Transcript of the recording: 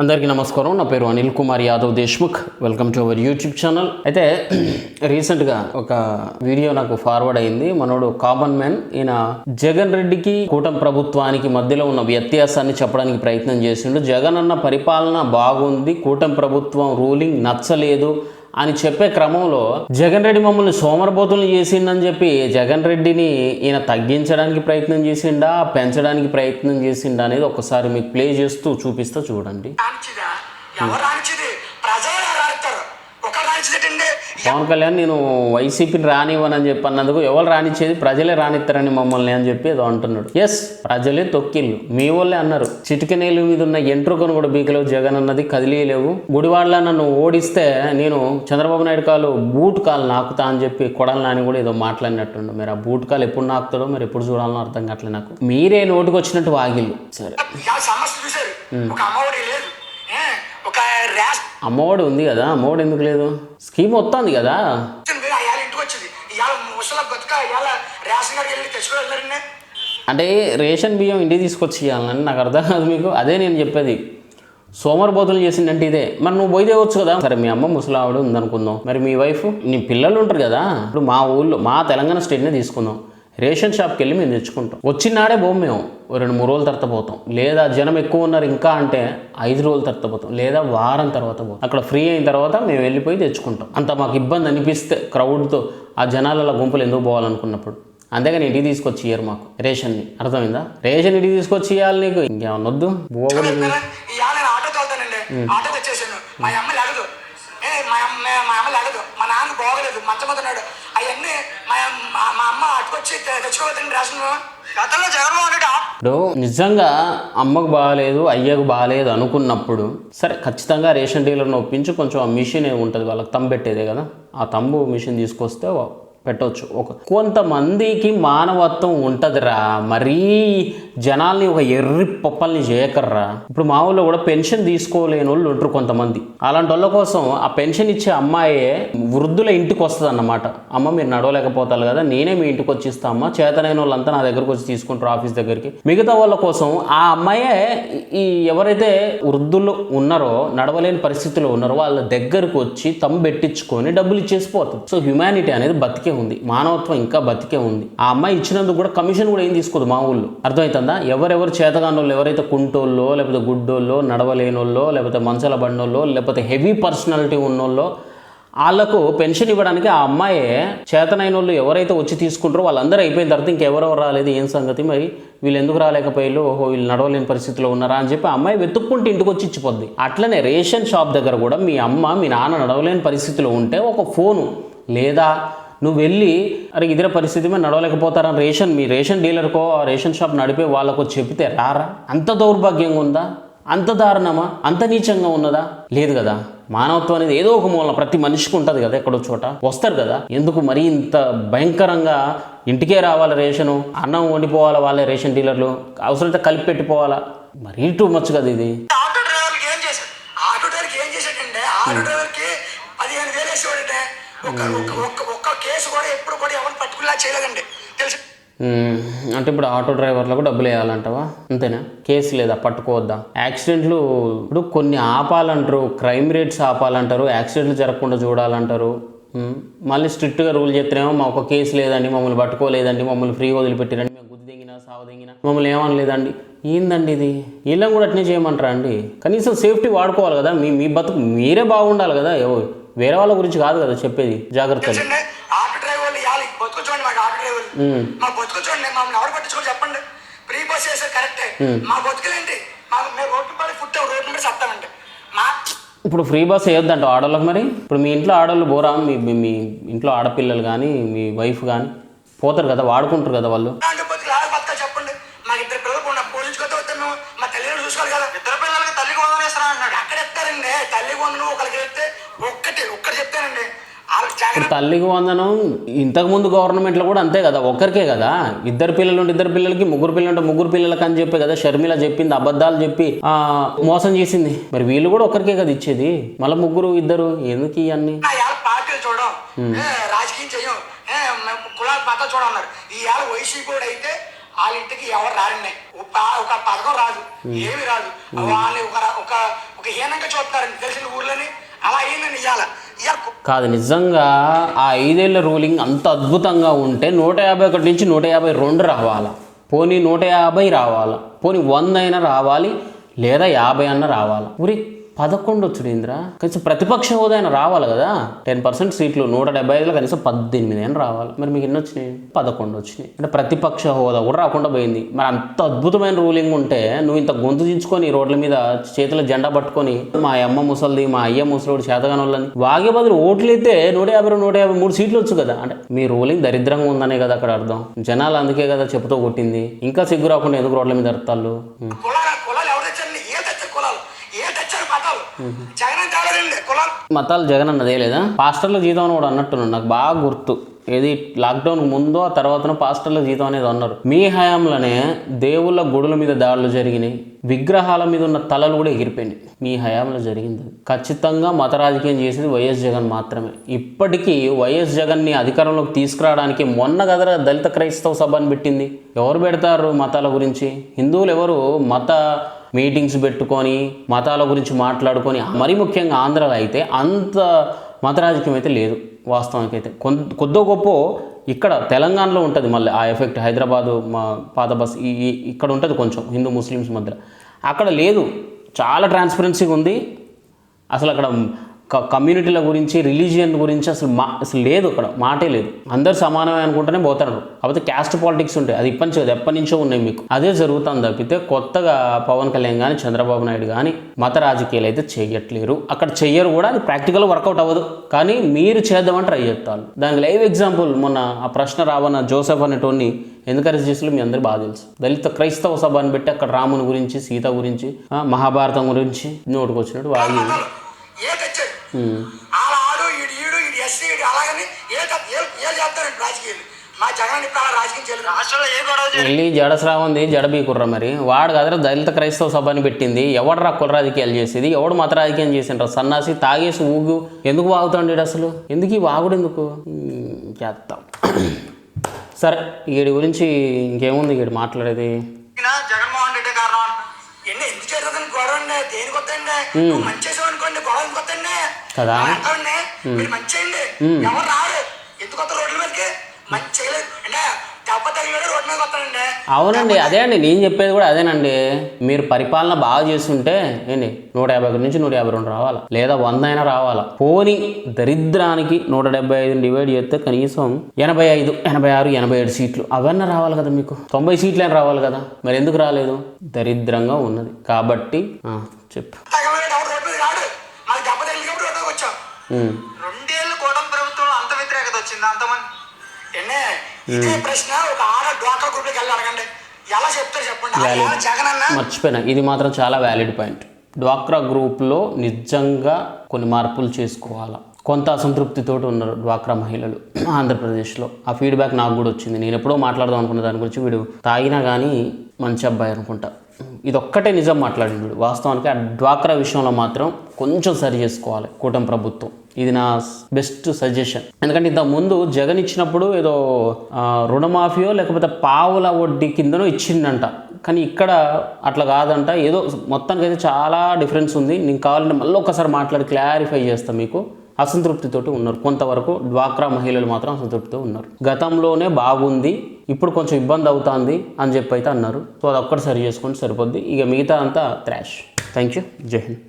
అందరికీ నమస్కారం. నా పేరు Anil Kumar Yadav Deshmukh. Welcome to our YouTube channel. అయితే రీసెంట్గా ఒక వీడియో నాకు ఫార్వర్డ్ అయింది. మనోడు కామన్ మ్యాన్ ఈయన జగన్ రెడ్డికి కూటమి ప్రభుత్వానికి మధ్యలో ఉన్న వ్యత్యాసాన్ని చెప్పడానికి ప్రయత్నం చేసిండు. జగన్ అన్న పరిపాలన బాగుంది, కూటమి ప్రభుత్వం రూలింగ్ నచ్చలేదు అని చెప్పే క్రమంలో జగన్ రెడ్డి మమ్మల్ని సోమరబోతుల్ని చేసిండని చెప్పి జగన్ రెడ్డిని ఈయన తగ్గించడానికి ప్రయత్నం చేసిండా, పెంచడానికి ప్రయత్నం చేసిండా అనేది ఒకసారి మీకు ప్లే చేస్తూ చూపిస్తా చూడండి. పవన్ కళ్యాణ్ నేను వైసీపీని రానివ్వనని చెప్పి అన్నందుకు ఎవరు రానిచ్చేది, ప్రజలే రానిస్తారని మమ్మల్ని అని చెప్పి ఏదో అంటున్నాడు. ఎస్, ప్రజలే తొక్కిళ్ళు, మీ వాళ్ళే అన్నారు. చిటికెనేలు మీద ఉన్న ఎంట్రుకను కూడా బీకలేవు, జగన్ అన్నది కదిలేవు. గుడివాడలో నన్ను ఓడిస్తే నేను చంద్రబాబు నాయుడు కాలు బూట్ కాలు నాకుతా అని చెప్పి కొడాలి నాని కూడా ఏదో మాట్లాడినట్టుండు. మరి ఆ బూట్ కాలు ఎప్పుడు నాకుతాడో మరి ఎప్పుడు చూడాలనో అర్థం కావట్లేదు నాకు. మీరే నోటికి వచ్చినట్టు వాగిళ్ళు. సరే, అమ్మఒడి ఉంది కదా, అమ్మఒడి ఎందుకు లేదు? స్కీమ్ వస్తుంది కదా. అంటే రేషన్ బియ్యం ఇంటికి తీసుకొచ్చి ఇవ్వాలని నాకు అర్థం కాదు మీకు. అదే నేను చెప్పేది, సోమరబోతులు చేసిందంటే ఇదే. మరి నువ్వు పోయి తేవచ్చు కదా. సరే, మీ అమ్మ ముసలావిడ ఉందనుకుందాం, మరి మీ వైఫ్ నీ పిల్లలు ఉంటారు కదా. ఇప్పుడు మా ఊళ్ళో మా తెలంగాణ స్టేట్నే తీసుకుందాం. రేషన్ షాప్కి వెళ్ళి మేము తెచ్చుకుంటాం. వచ్చినాడే పోం, మేము 2-3 రోజుల తర్వాత పోతాం. లేదా జనం ఎక్కువ ఉన్నారు ఇంకా అంటే 5 రోజుల తర్వాత పోతాం, లేదా వారం తర్వాత పోతాం. అక్కడ ఫ్రీ అయిన తర్వాత మేము వెళ్ళిపోయి తెచ్చుకుంటాం. అంత మాకు ఇబ్బంది అనిపిస్తే క్రౌడ్తో ఆ జనాల గుంపులు ఎందుకు పోవాలనుకున్నప్పుడు. అంతేగాని ఇంటికి తీసుకొచ్చి ఇయ్యరు మాకు రేషన్ని. అర్థమైందా? రేషన్ ఇంటికి తీసుకొచ్చి ఇవ్వాలి నీకు, ఇంకేమన్నా వద్దు. మా నాన్న బాగలేదు, మంచమతున్నాడు. అవన్నీ మా అమ్మ అటుకొచ్చి తెచ్చుకోవద్దండి రేషన్. గతంలో జగన్మోహన్ రెడ్డి ఇప్పుడు నిజంగా అమ్మకు బాగాలేదు, అయ్యకు బాగాలేదు అనుకున్నప్పుడు సరే, ఖచ్చితంగా రేషన్ డీలర్ని ఒప్పించి కొంచెం ఆ మిషన్ ఉంటుంది, వాళ్ళకి తంబు పెట్టేదే కదా, ఆ తంబు మిషన్ తీసుకొస్తే పెట్టవచ్చు. కొంతమందికి మానవత్వం ఉంటుందిరా, మరీ జనాల్ని ఒక ఎర్రి పప్పల్ని చేయకర్రా. ఇప్పుడు మా ఊళ్ళో కూడా పెన్షన్ తీసుకోలేని వాళ్ళు ఉంటారు కొంతమంది. అలాంటి వాళ్ళ కోసం ఆ పెన్షన్ ఇచ్చే అమ్మాయే వృద్ధుల ఇంటికి వస్తుంది అన్నమాట. అమ్మ మీరు నడవలేకపోతారు కదా, నేనే మీ ఇంటికి వచ్చి ఇస్తా అమ్మ, చేతనైన వాళ్ళంతా నా దగ్గరకు వచ్చి తీసుకుంటారు ఆఫీస్ దగ్గరికి. మిగతా వాళ్ళ కోసం ఆ అమ్మాయే ఈ ఎవరైతే వృద్ధులు ఉన్నారో, నడవలేని పరిస్థితిలో ఉన్నారో వాళ్ళ దగ్గరకు వచ్చి తమ్ము పెట్టించుకొని డబ్బులు ఇచ్చేసిపోతుంది. సో హ్యుమానిటీ అనేది బతికే ఉంది, మానవత్వం ఇంకా బతికే ఉంది. ఆ అమ్మాయి ఇచ్చినందుకు కూడా కమిషన్ కూడా ఏం తీసుకోదు మా ఊళ్ళో. అర్థమవుతుందా? ఎవరెవరు చేతగానోళ్ళు, ఎవరైతే కుంటోళ్ళో, లేకపోతే గుడ్డోళ్ళో, నడవలేనోళ్ళో, లేకపోతే మంచాల బండోళ్ళో, లేకపోతే హెవీ పర్సనాలిటీ ఉన్నోళ్ళో, వాళ్ళకు పెన్షన్ ఇవ్వడానికి ఆ అమ్మాయే చేతనైన వాళ్ళు ఎవరైతే వచ్చి తీసుకుంటారో వాళ్ళందరూ అయిపోయిన తర్వాత ఇంకెవరెవరు రాలేదు, ఏం సంగతి, మరి వీళ్ళు ఎందుకు రాలేకపోయారు, ఓహో వీళ్ళు నడవలేని పరిస్థితిలో ఉన్నారా అని చెప్పి ఆ అమ్మాయి వెతుక్కుంటూ ఇంటికి వచ్చి ఇచ్చిపోద్ది. అట్లనే రేషన్ షాప్ దగ్గర కూడా మీ అమ్మ మీ నాన్న నడవలేని పరిస్థితిలో ఉంటే ఒక ఫోను లేదా నువ్వు వెళ్ళి అరే ఇదే పరిస్థితి మీద నడవలేకపోతారని మీ రేషన్ డీలర్కో రేషన్ షాప్ నడిపే వాళ్ళకో చెప్తే రారా? అంత దౌర్భాగ్యంగా ఉందా? అంత దారుణమా? అంత నీచంగా ఉన్నదా? లేదు కదా. మానవత్వం అనేది ఏదో ఒక మూలన ప్రతి మనిషికి ఉంటుంది కదా, ఎక్కడో చోట వస్తారు కదా. ఎందుకు మరీ ఇంత భయంకరంగా ఇంటికే రావాలి రేషను, అన్నం వండిపోవాలా వాళ్ళే రేషన్ డీలర్లు, అవసరమైతే కలిపి పెట్టిపోవాలా? మరీ టూ మచ్ కదా ఇది. ఆటో డ్రైవర్కి ఏం చేశాడంటే, ఆటో డ్రైవర్కి 15,000 వేసేవాడంటే ఒక్క కేసు కూడా ఎప్పుడు కూడా ఎవరు పర్టికులర్ చేయలేదండి, తెలుసు. అంటే ఇప్పుడు ఆటో డ్రైవర్లకు డబ్బులు వేయాలంటావా? అంతేనా? కేసు లేదా, పట్టుకోవద్దా? యాక్సిడెంట్లు ఇప్పుడు కొన్ని ఆపాలంటారు, క్రైమ్ రేట్స్ ఆపాలంటారు, యాక్సిడెంట్లు జరగకుండా చూడాలంటారు. మళ్ళీ స్ట్రిక్ట్గా రూల్ చేస్తేనేమో మా ఒక కేసు లేదండి, మమ్మల్ని పట్టుకోలేదండి, మమ్మల్ని ఫ్రీ వదిలిపెట్టిరండి, మేము గుద్ది దిగినా సావు దిగినా మమ్మల్ని ఏమనలేదండి. ఏందండి ఇది? వీళ్ళని కూడా అట్నే చేయమంటారా అండి? కనీసం సేఫ్టీ వాడుకోవాలి కదా. మీ బతుకు మీరే బాగుండాలి కదా, వేరే వాళ్ళ గురించి కాదు కదా చెప్పేది. జాగ్రత్తలు. ఆటో డ్రైవర్లు బతుకొచ్చండి, మాకు ఆటో డ్రైవర్లు మా బతుకొచ్చండి, మమ్మల్ని ఎవరు పట్టించుకోండి చెప్పండి. ఫ్రీ బస్ చేసారు కరెక్టే, మా బతుకులేంటి? మేము రోడ్డు పడి పుట్టాం, రోడ్డు మీద సత్తామండి. ఇప్పుడు ఫ్రీ బస్ వేయొద్దంట ఆడోళ్ళకి. మరి ఇప్పుడు మీ ఇంట్లో ఆడోళ్ళు బోరా? మీ ఇంట్లో ఆడపిల్లలు కానీ మీ వైఫ్ కానీ పోతారు కదా, వాడుకుంటారు కదా వాళ్ళు. చెప్పండి, మాకు 2 పిల్లలు ఉన్న పోషించుకొస్తే వస్తే మేము మా తల్లిదండ్రులు చూసుకోవాలి కదా. 2 పిల్లలకి తల్లికి వందనం ఇస్తారా అన్నాడు. అక్కడ ఎత్తారండి తల్లికి వందనం, ఒకరికి చెప్తే ఒక్కటి చెప్తానండి. ఇప్పుడు తల్లికి వందనం ఇంతకుముందు గవర్నమెంట్లో కూడా అంతే కదా, ఒక్కరికే కదా. 2 పిల్లలు ఉంటే 2 పిల్లలకి, 3 పిల్లలు ఉంటే 3 పిల్లలకి అని చెప్పి కదా షర్మిల చెప్పింది, అబద్ధాలు చెప్పి మోసం చేసింది. మరి వీళ్ళు కూడా ఒక్కరికే కదా ఇచ్చేది, మళ్ళీ 3 2 ఎందుకు ఇవన్నీ? పార్టీలు చూడం, రాజకీయం చేయం, కులాల పాత్ర చూడన్నారు. ఈ వైసీపీ కూడా అయితే వాళ్ళ ఇంటికి ఎవరు రారండి, ఒక పథకం రాదు, ఏమి రాదు. వాళ్ళు ఒక ఒక హీనంగా చూస్తున్నారండి తెలిసిన ఊర్లోని. అలా అయ్యిందండి ఇవాళ కాదు, నిజంగా ఆ 5 ఏళ్ల రూలింగ్ అంత అద్భుతంగా ఉంటే 151 నుంచి 152 రావాలా, పోనీ 150 రావాలా, పోనీ 100 అయినా రావాలి, లేదా 50 అన్న రావాలా. ఊరి 11 వచ్చుడేంద్రా, కనీసం ప్రతిపక్ష హోదా అయినా రావాలి కదా. 10% సీట్లు 175లో కనీసం 18 అయినా రావాలి. మరి మీకు ఎన్ని వచ్చినాయి? 11 వచ్చినాయి. అంటే ప్రతిపక్ష హోదా కూడా రాకుండా పోయింది. మరి అంత అద్భుతమైన రూలింగ్ ఉంటే నువ్వు ఇంత గొంతు దించుకొని రోడ్ల మీద చేతిలో జెండా పట్టుకొని మా అమ్మ ముసలిది, మా అయ్య ముసలోడు, చేతగాని వాళ్ళని వాగే బదులు ఓట్లు అయితే 150, 153 సీట్లు వచ్చు కదా. అంటే మీ రూలింగ్ దరిద్రంగా ఉందనే కదా అక్కడ అర్థం. జనాలు అందుకే కదా చెప్పుతో కొట్టింది. ఇంకా సిగ్గు రాకుండా ఎందుకు రోడ్ల మీద అర్థాలు? మతాలు జగన్ అన్నదే లేదా? పాస్టర్ల జీతం అని కూడా అన్నట్టున్నాడు, నాకు బాగా గుర్తు. ఏది లాక్డౌన్ ముందో ఆ తర్వాతనో పాస్టర్ల జీతం అనేది అన్నారు. మీ హయాంలోనే దేవుళ్ళ గుడుల మీద దాడులు జరిగినాయి, విగ్రహాల మీద ఉన్న తలలు కూడా ఎగిరిపోయినాయి. మీ హయాంలో జరిగింది. ఖచ్చితంగా మత రాజకీయం చేసేది వైఎస్ జగన్ మాత్రమే. ఇప్పటికీ వైఎస్ జగన్ని అధికారంలోకి తీసుకురావడానికి మొన్న కదరా దళిత క్రైస్తవ సభను పెట్టింది. ఎవరు పెడతారు మతాల గురించి? హిందువులు ఎవరు మత మీటింగ్స్ పెట్టుకొని మతాల గురించి మాట్లాడుకొని, మరీ ముఖ్యంగా ఆంధ్రాలో అయితే అంత మత రాజకీయం అయితే లేదు వాస్తవానికి. అయితే కొద్దో గొప్ప ఇక్కడ తెలంగాణలో ఉంటుంది మళ్ళీ ఆ ఎఫెక్ట్. హైదరాబాదు మా పాత బస్ ఇక్కడ ఉంటుంది కొంచెం హిందూ ముస్లిమ్స్ మధ్య. అక్కడ లేదు, చాలా ట్రాన్స్పరెన్సీగా ఉంది. అసలు అక్కడ కమ్యూనిటీల గురించి, రిలీజియన్ గురించి అసలు లేదు, అక్కడ మాటే లేదు. అందరు సమానమే అనుకుంటూనే పోతారు. కాకపోతే క్యాస్ట్ పాలిటిక్స్ ఉంటాయి, అది ఎప్పటి నుంచో ఉన్నాయి మీకు. అదే జరుగుతుంది తప్పితే కొత్తగా పవన్ కళ్యాణ్ కానీ చంద్రబాబు నాయుడు కానీ మత రాజకీయాలు అయితే చేయట్లేరు. అక్కడ చెయ్యరు కూడా, అది ప్రాక్టికల్గా వర్కౌట్ అవ్వదు. కానీ మీరు చేద్దామని ట్రై చేస్తారు. దానికి లైవ్ ఎగ్జాంపుల్ మొన్న ఆ ప్రశ్న రావన్న జోసెఫ్ అనేటోని ఎందుకు అరెస్ట్ చేసిలో మీ అందరూ బాగా తెలుసు. దళిత క్రైస్తవ సభ అని పెట్టి అక్కడ రాముని గురించి, సీత గురించి, మహాభారతం గురించి నోటుకు వచ్చినట్టు వాగి ఆడు ఈడు ఈడు ఈడు ఎస్సీ ఈడు అలాగని ఏ చేస్తారండి రాజకీయాలు. మా జగన్ ఇప్పుడు అలా రాజకీయం చేయలేదు. రాష్ట్రంలో ఏ గొడవ వెళ్ళి జడస్రావంది జడబీకుర్ర. మరి వాడు కదరా దళిత క్రైస్తవ సభని పెట్టింది. ఎవడరా కుల రాజకీయాలు చేసేది? ఎవడు మత రాజకీయం చేసిండ్రా? సన్నాసి తాగేసి ఊగు ఎందుకు వాగుతాడు అసలు? ఎందుకు ఈ వాగుడు ఎందుకు చేస్తాం? సరే, వీడి గురించి ఇంకేముంది వీడు మాట్లాడేది? జగన్మోహన్ రెడ్డి కారణం ఎన్ని ఎందుకు చేస్తుందని గొడవ దేనికి వద్దండి. మంచి చేసావు అనుకోండి, గొడవ ఎందుకు వద్దండి కదా. మీరు మంచి చేయండి, ఎవరు రారు. ఎందుకు వస్తారు రోడ్ల మీదకి? మంచి చేయలేదు అంటే దెబ్బ తగిలి రోడ్డు మీద వస్తానండి. అవునండి, అదే అండి నేను చెప్పేది కూడా అదేనండి. మీరు పరిపాలన బాగా చేస్తుంటే ఏంటి 151 నుంచి 152 రావాలా, లేదా 100 అయినా రావాలా. పోనీ దరిద్రానికి 175 డివైడ్ చేస్తే కనీసం 85, 86, 87 సీట్లు అవన్నీ రావాలి కదా. మీకు 90 సీట్లు అయినా రావాలి కదా. మరి ఎందుకు రాలేదు? దరిద్రంగా ఉన్నది కాబట్టి. చెప్పు. 2 ఏళ్ళు కూటమి ప్రభుత్వంలో అంత వ్యతిరేకత వచ్చింది. అంతమంది ఇదే ప్రశ్న ఒక డ్వాక్రా గ్రూప్లోకి వెళ్ళి అడగండి, ఎలా చెప్తారు చెప్పండి. జగన్ అన్న మర్చిపోయినా, ఇది మాత్రం చాలా వ్యాలిడ్ పాయింట్. డ్వాక్రా గ్రూప్లో నిజంగా కొన్ని మార్పులు చేసుకోవాలా. కొంత అసంతృప్తితో ఉన్నారు డ్వాక్రా మహిళలు ఆంధ్రప్రదేశ్లో. ఆ ఫీడ్బ్యాక్ నాకు కూడా వచ్చింది. నేను ఎప్పుడో మాట్లాడదాం అనుకున్న దాని గురించి. వీడు తాగినా కానీ మంచి అబ్బాయి అనుకుంటా. ఇదొక్కటే నిజం మాట్లాడింది వీడు. వాస్తవానికి ఆ డ్వాక్రా విషయంలో మాత్రం కొంచెం సరి చేసుకోవాలి కూటమి ప్రభుత్వం. ఇది నా బెస్ట్ సజెషన్. ఎందుకంటే ఇంతకుముందు జగన్ ఇచ్చినప్పుడు ఏదో రుణమాఫీయో లేకపోతే పావుల వడ్డీ కిందనో ఇచ్చిందంట. కానీ ఇక్కడ అట్లా కాదంట. ఏదో మొత్తానికైతే చాలా డిఫరెన్స్ ఉంది. నేను కావాలంటే మళ్ళీ ఒకసారి మాట్లాడి క్లారిఫై చేస్తాను మీకు. అసంతృప్తితోటి ఉన్నారు కొంతవరకు. డ్వాక్రా మహిళలు మాత్రం అసంతృప్తితో ఉన్నారు. గతంలోనే బాగుంది, ఇప్పుడు కొంచెం ఇబ్బంది అవుతుంది అని చెప్పి అయితే అన్నారు. సో అది ఒక్కటి సరి చేసుకుంటే సరిపోద్ది. ఇక మిగతా అంతా థ్రాష్. Thank you. జై హింద్.